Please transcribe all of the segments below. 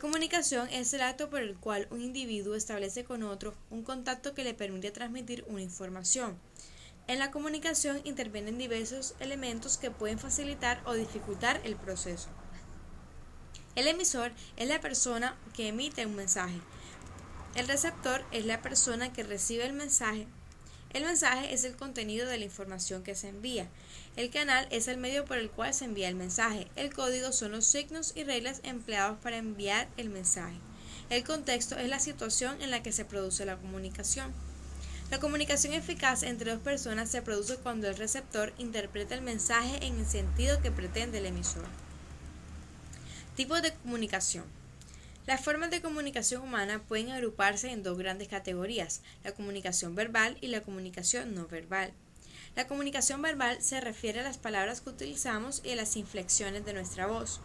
Comunicación es el acto por el cual un individuo establece con otro un contacto que le permite transmitir una información. En la comunicación intervienen diversos elementos que pueden facilitar o dificultar el proceso. El emisor es la persona que emite un mensaje. El receptor es la persona que recibe el mensaje. El mensaje es el contenido de la información que se envía. El canal es el medio por el cual se envía el mensaje. El código son los signos y reglas empleados para enviar el mensaje. El contexto es la situación en la que se produce la comunicación. La comunicación eficaz entre dos personas se produce cuando el receptor interpreta el mensaje en el sentido que pretende el emisor. Tipos de comunicación. Las formas de comunicación humana pueden agruparse en dos grandes categorías, la comunicación verbal y la comunicación no verbal. La comunicación verbal se refiere a las palabras que utilizamos y a las inflexiones de nuestra voz.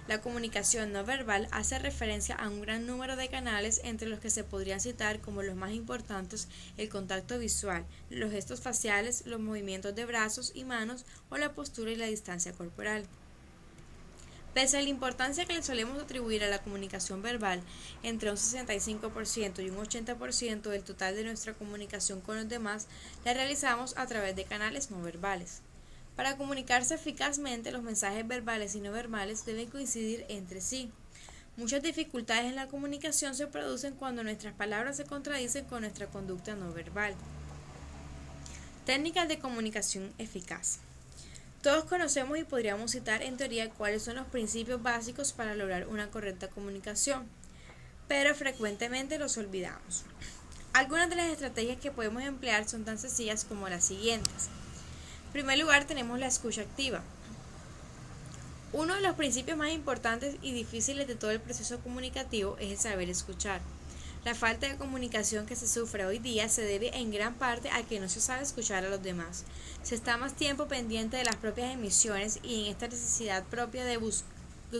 La comunicación no verbal hace referencia a un gran número de canales entre los que se podrían citar como los más importantes el contacto visual, los gestos faciales, los movimientos de brazos y manos o la postura y la distancia corporal. Pese a la importancia que le solemos atribuir a la comunicación verbal, entre un 65% y un 80% del total de nuestra comunicación con los demás la realizamos a través de canales no verbales. Para comunicarse eficazmente, los mensajes verbales y no verbales deben coincidir entre sí. Muchas dificultades en la comunicación se producen cuando nuestras palabras se contradicen con nuestra conducta no verbal. Técnicas de comunicación eficaz. Todos conocemos y podríamos citar en teoría cuáles son los principios básicos para lograr una correcta comunicación, pero frecuentemente los olvidamos. Algunas de las estrategias que podemos emplear son tan sencillas como las siguientes. En primer lugar, tenemos la escucha activa. Uno de los principios más importantes y difíciles de todo el proceso comunicativo es el saber escuchar. La falta de comunicación que se sufre hoy día se debe en gran parte a que no se sabe escuchar a los demás. Se está más tiempo pendiente de las propias emisiones y en esta necesidad propia de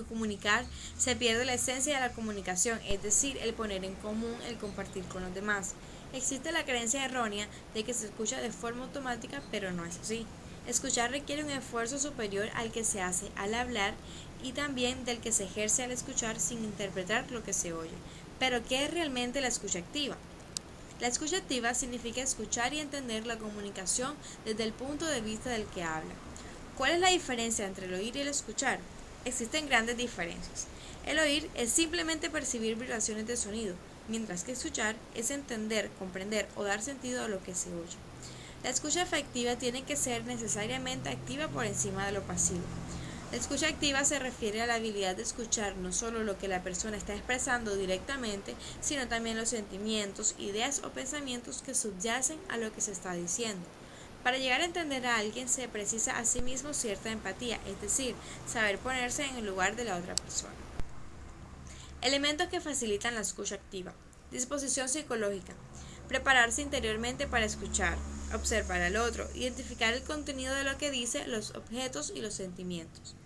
comunicar se pierde la esencia de la comunicación, es decir, el poner en común, el compartir con los demás. Existe la creencia errónea de que se escucha de forma automática, pero no es así. Escuchar requiere un esfuerzo superior al que se hace al hablar y también del que se ejerce al escuchar sin interpretar lo que se oye. Pero, ¿qué es realmente la escucha activa? La escucha activa significa escuchar y entender la comunicación desde el punto de vista del que habla. ¿Cuál es la diferencia entre el oír y el escuchar? Existen grandes diferencias. El oír es simplemente percibir vibraciones de sonido, mientras que escuchar es entender, comprender o dar sentido a lo que se oye. La escucha efectiva tiene que ser necesariamente activa por encima de lo pasivo. La escucha activa se refiere a la habilidad de escuchar no solo lo que la persona está expresando directamente, sino también los sentimientos, ideas o pensamientos que subyacen a lo que se está diciendo. Para llegar a entender a alguien se precisa asimismo cierta empatía, es decir, saber ponerse en el lugar de la otra persona. Elementos que facilitan la escucha activa. Disposición psicológica. Prepararse interiormente para escuchar, observar al otro, identificar el contenido de lo que dice, los objetos y los sentimientos.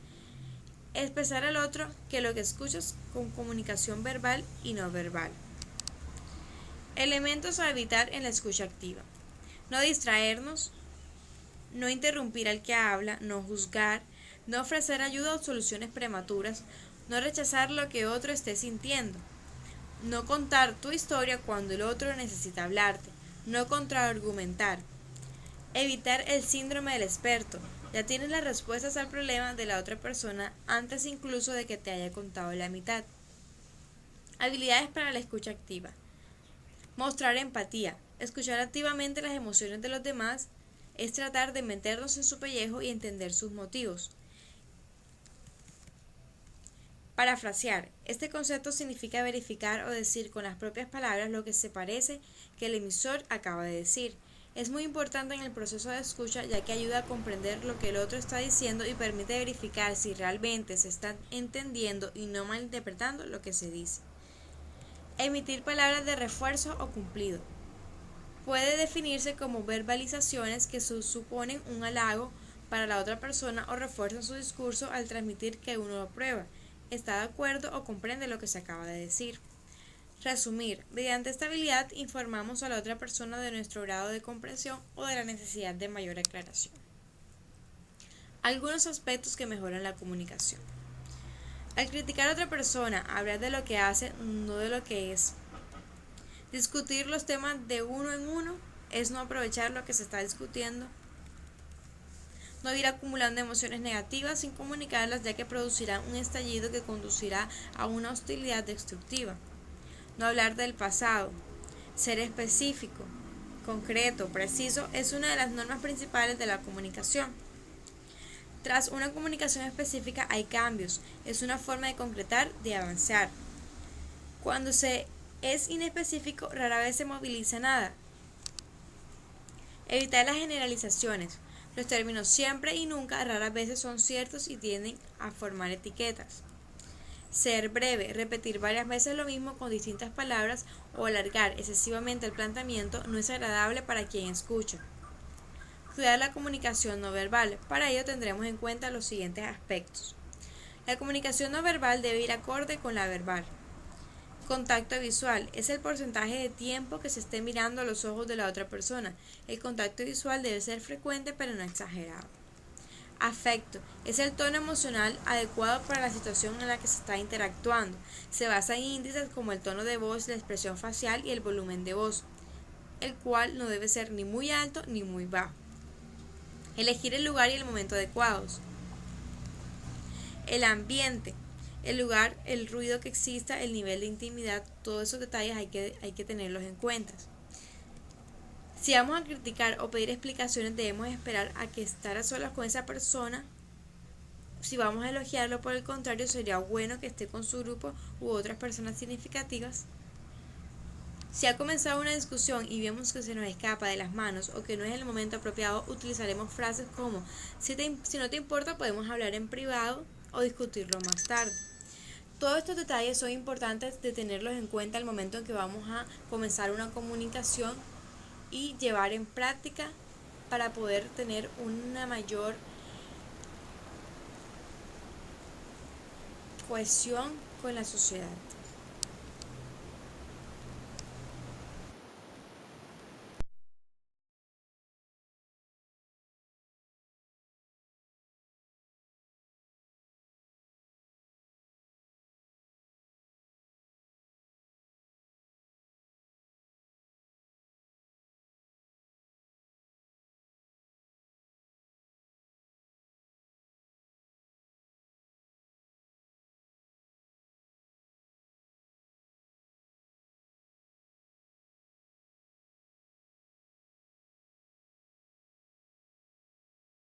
Expresar al otro que lo que escuchas con comunicación verbal y no verbal. Elementos a evitar en la escucha activa. No distraernos, no interrumpir al que habla, no juzgar, no ofrecer ayuda o soluciones prematuras, no rechazar lo que otro esté sintiendo. No contar tu historia cuando el otro necesita hablarte, no contraargumentar. Evitar el síndrome del experto. Ya tienes las respuestas al problema de la otra persona antes incluso de que te haya contado la mitad. Habilidades para la escucha activa. Mostrar empatía. Escuchar activamente las emociones de los demás es tratar de meternos en su pellejo y entender sus motivos. Parafrasear. Este concepto significa verificar o decir con las propias palabras lo que se parece que el emisor acaba de decir. Es muy importante en el proceso de escucha ya que ayuda a comprender lo que el otro está diciendo y permite verificar si realmente se está entendiendo y no malinterpretando lo que se dice. Emitir palabras de refuerzo o cumplido. Puede definirse como verbalizaciones que suponen un halago para la otra persona o refuerzan su discurso al transmitir que uno lo aprueba, está de acuerdo o comprende lo que se acaba de decir. Resumir. Mediante esta habilidad informamos a la otra persona de nuestro grado de comprensión o de la necesidad de mayor aclaración. Algunos aspectos que mejoran la comunicación. Al criticar a otra persona, hablar de lo que hace, no de lo que es. Discutir los temas de uno en uno es no aprovechar lo que se está discutiendo. No ir acumulando emociones negativas sin comunicarlas, ya que producirán un estallido que conducirá a una hostilidad destructiva. No hablar del pasado. Ser específico, concreto, preciso es una de las normas principales de la comunicación. Tras una comunicación específica hay cambios, es una forma de concretar, de avanzar. Cuando se es inespecífico, rara vez se moviliza nada. Evitar las generalizaciones. Los términos siempre y nunca raras veces son ciertos y tienden a formar etiquetas. Ser breve, repetir varias veces lo mismo con distintas palabras o alargar excesivamente el planteamiento no es agradable para quien escucha. Cuidar la comunicación no verbal. Para ello tendremos en cuenta los siguientes aspectos. La comunicación no verbal debe ir acorde con la verbal. Contacto visual es el porcentaje de tiempo que se esté mirando a los ojos de la otra persona. El contacto visual debe ser frecuente pero no exagerado. Afecto es el tono emocional adecuado para la situación en la que se está interactuando. Se basa en índices como el tono de voz, la expresión facial y el volumen de voz, el cual no debe ser ni muy alto ni muy bajo. Elegir el lugar y el momento adecuados. El ambiente, el lugar, el ruido que exista, el nivel de intimidad, todos esos detalles hay que tenerlos en cuenta. Si vamos a criticar o pedir explicaciones, debemos esperar a que estar a solas con esa persona. Si vamos a elogiarlo, por el contrario, sería bueno que esté con su grupo u otras personas significativas. Si ha comenzado una discusión y vemos que se nos escapa de las manos o que no es el momento apropiado, utilizaremos frases como si no te importa podemos hablar en privado o discutirlo más tarde. Todos estos detalles son importantes de tenerlos en cuenta al momento en que vamos a comenzar una comunicación y llevar en práctica para poder tener una mayor cohesión con la sociedad.